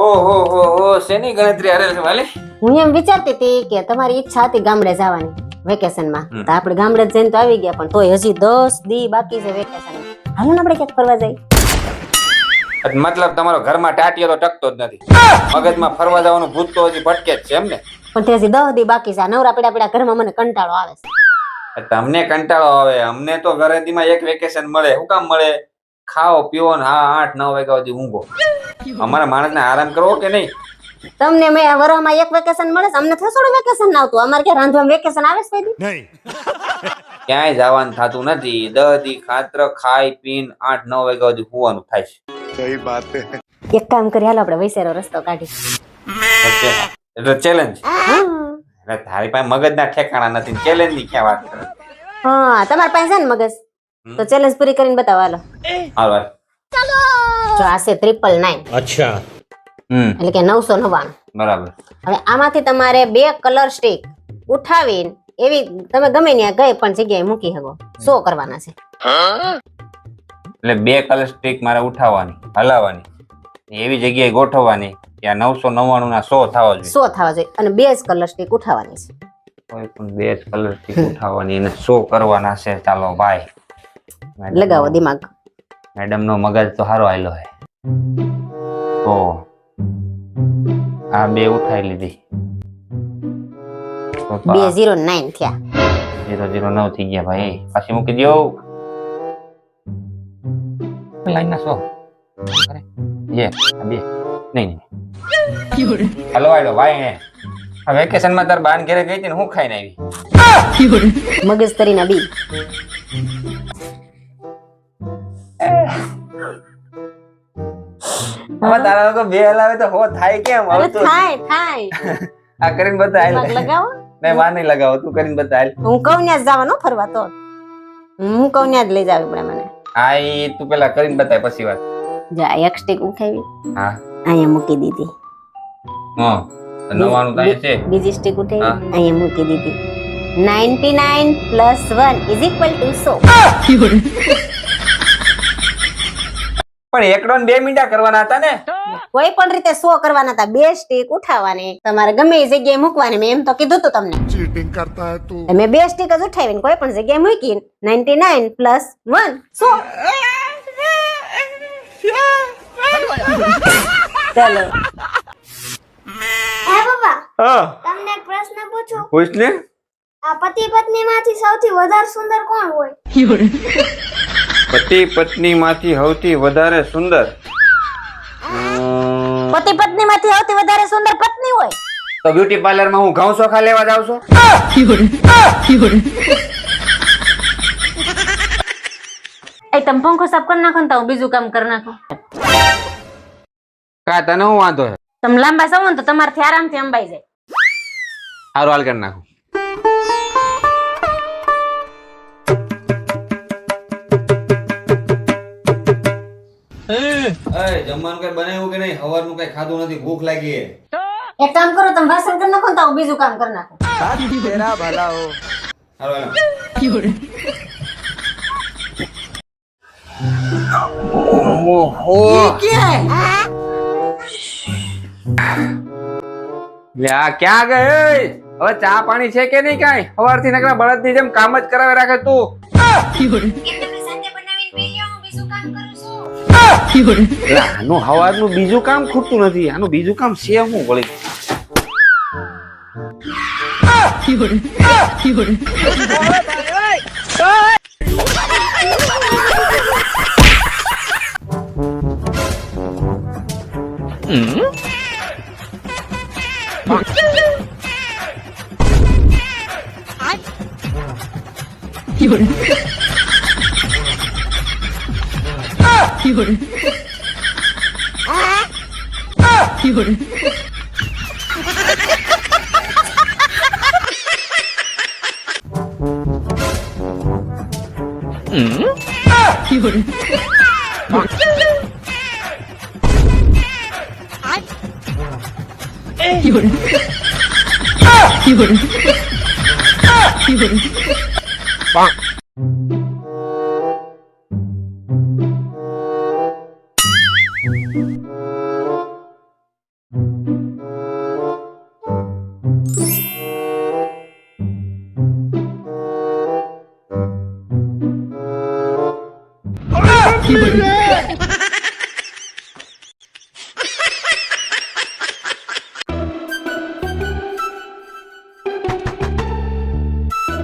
ઓહો હો હો શેની ગણતરી હારે છે વાલી? હું એમ વિચારતી હતી કે તમારી ઈચ્છા હતી ગામડે જવાની વેકેશનમાં, તો આપણે ગામડે જઈને તો આવી ગયા, પણ તોય હજી 10 દી બાકી છે વેકેશન. હાલો ને આપણે ક્યાંક ફરવા જઈએ. મતલબ તમારો ઘરમાં ટાટિયો તો ટકતો જ નથી, મગજમાં ફરવા જવાનું ભૂત તો હજી ભટકે જ છે એમ ને? પણ તે હજી 10 દી બાકી છે. આ નવરા પડ્યા પડ્યા ઘરમાં મને કંટાળો આવે છે. તમને કંટાળો આવે, અમને તો ઘરેથી એક વેકેશન મળે. શું કામ મળે? ખાઓ પીઓ ને હા 8-9 વાગ્યા સુધી ઊંઘો. અમારા માણસને આરામ કરવો કે નહીં? તમને મેં વરમાં એક વેકેશન મળે છે, અમને થોડું વેકેશન આવતું. અમારે ક્યાં રાંધવામાં વેકેશન આવે છે કોઈ દી? ક્યાંય જવાનું થતું નથી. 10 દી ખાતર ખાઈ પીને 8-9 વાગ્યા સુધી સુવાનું થાય છે. સહી વાત હે. એક કામ કરી, હાલો આપણે વૈસેરો રસ્તો કાઢી. એટલે ચેલેન્જ. તારી પાસે મગજના ઠેકાણા નથી, ચેલેન્જ ની ક્યાં વાત કરે? હા, તમારી પાસે છે ને મગજ, તો ચેલેન્જ પૂરી કરીને બતાવો. હાલો હાલો હાલ. જો આ છે 999. અચ્છા. એટલે કે 999. બરાબર. હવે આમાંથી તમારે 2 કલર સ્ટિક ઉઠાવીને એવી તમે ગમે ત્યાં ગઈ પણ જગ્યાએ મૂકી શકો. 100 કરવાના છે. એટલે 2 કલર સ્ટિક મારે ઉઠાવવાની, હલાવવાની, એવી જગ્યાએ ગોઠવવાની ત્યાં 999 ના 100 થવા જોઈએ. 100 થવા જોઈએ. અને 2 જ કલર સ્ટિક ઉઠાવવાની છે. કોઈ પણ 2 જ કલર સ્ટિક ઉઠાવવાની અને 100 કરવાના છે. ચાલો ભાઈ, લગાવો દિમાગ. મેડમ નો મગજ તો સારો આયલો હે. તો આ 2 ઉઠાઈ લીધી તો 209 થયા. 009 થઈ ગયા ભાઈ. પાછી મૂકી દો. લાઈન ના 100 જે આ 2 નહીં. હાલો આયલો ભાઈ ને. આ વેકેશન માં તાર બાન ઘરે ગઈ હતી ને હું ખાઈને આવી? મગજ તરીના બી. હવે તારા લોકો 2 હલાવે તો હો થાય કેમ? હવે તો થાય આ કરીને બતા. દિમાગ લગાવો. નહીં માર નહીં લગાવો, તું કરીને બતા. હું કહું ત્યાં જ જવાનું ફરવા, તો હું કહું ત્યાં જ લઈ જાવ પડે મને. હા ઈ તું પેલા કરીને બતાય પછી વાત. જા એક સ્ટિક ઉઠાવી, હા અહીંયા મૂકી દીધી. હા નવાનું તો અહીંયા છે. બીજી સ્ટિક ઉઠાવી, અહીંયા મૂકી દીધી. 99 + 1 = 100. પણ એકડો ને 2 મીંડા કરવાના હતા ને? કોઈ પણ રીતે 100 કરવાના હતા. 2 સ્ટિક ઉઠાવવાની, તમારે ગમે એ જગ્યાએ મૂકવાની. મેં એમ તો કીધું તું તમને. चीटिंग करता है तू. મેં 2 સ્ટિક જ ઉઠાવીને કોઈ પણ જગ્યાએ મૂકી. 99 + 1 100. ચાલો. હે પપ્પા, હા તમને એક પ્રશ્ન પૂછું. પૂછ ને. આ પતિ પત્ની માંથી સૌથી વધારે સુંદર કોણ હોય? પતિ પત્ની માંથી સૌથી વધારે સુંદર પતિ પત્ની માંથી સૌથી વધારે સુંદર પત્ની હોય તો બ્યુટી પાર્લર માં હું ઘઉં ચોખા લેવા જાવ છું? એ તમે પંખો સાફ કરી નાખો ને તો હું બીજું કામ કરી નાખું. કા તને હું વાંધો છે? તમે લાંબા સવો ને તો તમારથી આરામથી અંબાઈ જાય. સારું હાલ કરી નાખું. જમવાનું કઈ બનાવ્યું કે નહીં? સવારનું કઈ ખાધું નથી, ભૂખ લાગી છે. એક કામ કરો, તમે વાસણ કરી નાખો ને તો હું બીજું કામ કરી નાખું. સારું હાલો. લે આ ક્યાં ગઈ? હવે ચા પાણી છે કે નહીં? કાંઈ સવારથી નકરા બળદની જેમ કામ જ કરાવે રાખે તું. આનું સવારનું બીજું કામ ખૂટતું નથી. આનું બીજું કામ છે હું વળી?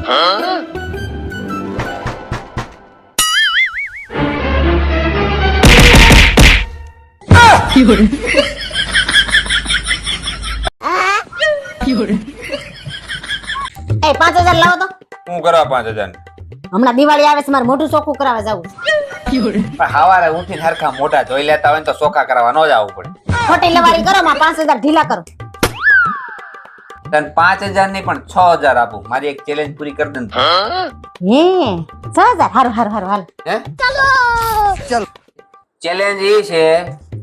એ 5000 લાવો તો. હું કરવા 5000 હમણાં દિવાળી આવે છે, મારે મોઢું ચોખ્ખું કરાવવા જાવું છે. પણ હવારે ઉઠીને હરખા મોઢા ધોઈ લેતા હોય ને તો ચોખ્ખા કરવા ન જવું પડે. ખોટી લવારી કરો, માં 5000 ઢીલા કરો. તને 5000 નહીં પણ 6000 આપું. મારી એક ચેલેન્જ પૂરી કરી દે ને. હે 6000 હારું હારું હારું હાલ. હે ચલો ચેલેન્જ એ છે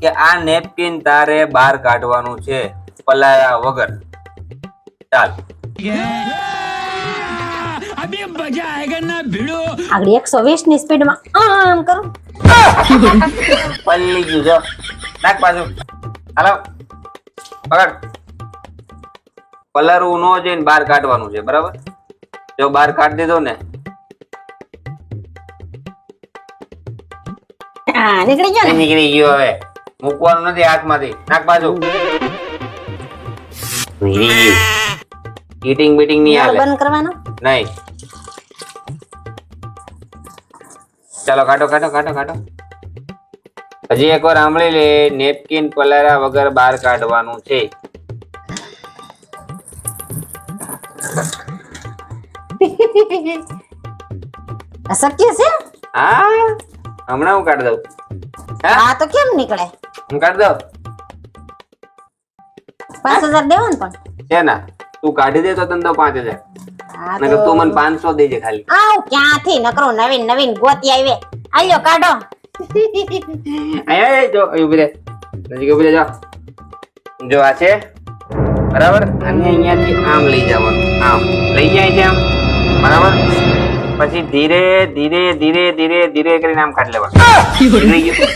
કે આ નેપકિન તારે બહાર કાઢવાનું છે પલાયા વગર. ચાલ આગળ 120 ની સ્પીડ માં આમ કરું. પલ્લી ગયું જો. નાખ પાછું. હાલો પકડ. પલરવું નો જઈને બહાર કાઢવાનું છે, બરાબર? જો બહાર કાઢી દીધો ને, હા નીકળી ગયો ને. નીકળી ગયો. હવે મૂકવાનું નથી હાથમાંથી. નાખ પાછું. નીકળી ગયું. હીટિંગ બીટિંગ નહીં નળ હાલે. બંધ કરવાનો. નહીં. ચાલો કાઢો કાઢો કાઢો કાઢો. હજી એકવાર સાંભળી લે. નેપકિન પલાળ્યા વગર બહાર કાઢવાનું છે. અશક્ય છે. હા હમણાં હું કાઢી દઉં. હા આ તો કેમ નીકળે? હું કાઢી દઉં. 5000 દેવો ને પણ. છે ના તું કાઢી દે તો તને તો 5000. આ નકર તું મને 500 દેજે ખાલી. આવ ક્યાંથી નકરો નવીન નવીન ગોતી આવે. આલ્યો કાઢો. આય જો ઉભી રે. નજીક ઉભી રે. જો જો આ છે બરાબર. અને અહીંયાથી આમ લઈ જવાનું. આમ લઈ જાય છે આમ, બરાબર? પછી ધીરે ધીરે ધીરે ધીરે ધીરે કરીને આમ કાઢી લેવાનું. નીકળી ગયું.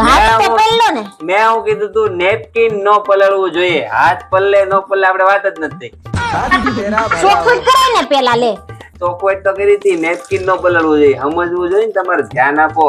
હાથ તો પહેલો ને. મેં હું કીધું તું નેપકિન નો પલળવું જોઈએ. હાથ પલ્લે નો પલ્લે આપણે વાત જ નથી. ચોખ્ખું જ કરાય ને પેલા લે. ચોખવટ તો કરી હતી. નેપકિન નો પલળવું જોઈએ. સમજવું જોઈએ ને. તમારે ધ્યાન આપો.